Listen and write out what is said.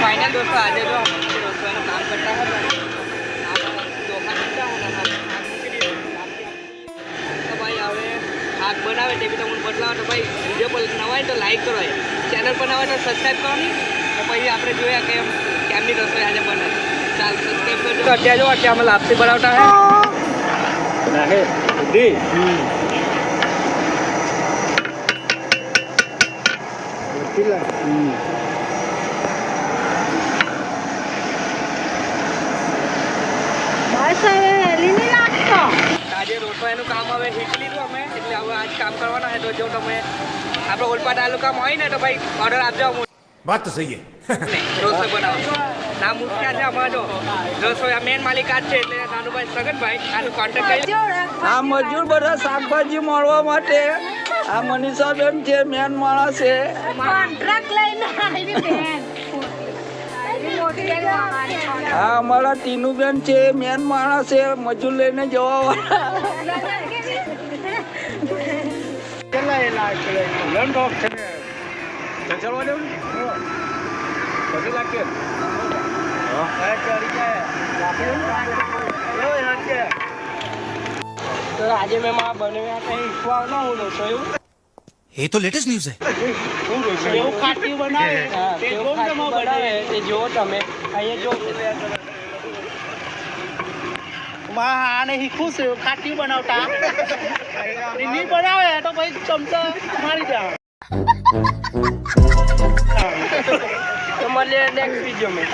final दोस्तों आज जो रसोईનું કામ કરતા હતા ચોખા કરતા હતા તો ભાઈ હવે શાક બનાવે તે બી તમને બદલાવો તો ભાઈ વિડીયો પર નવા તો લાઈક કરો ચેનલ પર નવા તો સબસ્ક્રાઈબ કરો નહીં તો પછી આપણે જોયા કે કેમની રસોઈ આજે બને ચાલ સબસ્ક્રાઈબ કરજો તો અત્યારે જો અત્યારે અમે લાપસી બનાવતા હે ના હે દી આજે રસોઈનું કામ હવે શીખી લીધું અમે એટલે હવે આજ કામ કરવાના છે તો જો તમે આપણે ઓલપા તાલુકામાં હોય ને તો ભાઈ ઓર્ડર આપજો વાત તો સહી રસોઈ બનાવવા નામ મુખ્ય છે અમારે જો રસોઈ આ મેન માલિક આજ છે એટલે નાનુભાઈ સગનભાઈ આનું કોન્ટેક્ટ કરી આ મજૂર બધા શાકભાજી મળવા માટે આ મનીષાબેન છે મેન માણસ છે કોન્ટ્રાક્ટ લઈને આવી બેન આ અમારા ટીનુબેન છે મેન માણસ છે મજૂર લઈને જવા આજે મેં માં બનાવ્યા કઈ ઈશ્વા ના હું રસોઈ ये तो लेटेस्ट न्यूज़ है એવું ખાટી બનાવે તે બનાવે તે જો તમે અહીંયા જો આને શીખું છે ખાટી બનાવતા નહીં બનાવે તો ભાઈ ચમચા મારી દે તો મળીએ નેક્સ્ટ વિડીયો માં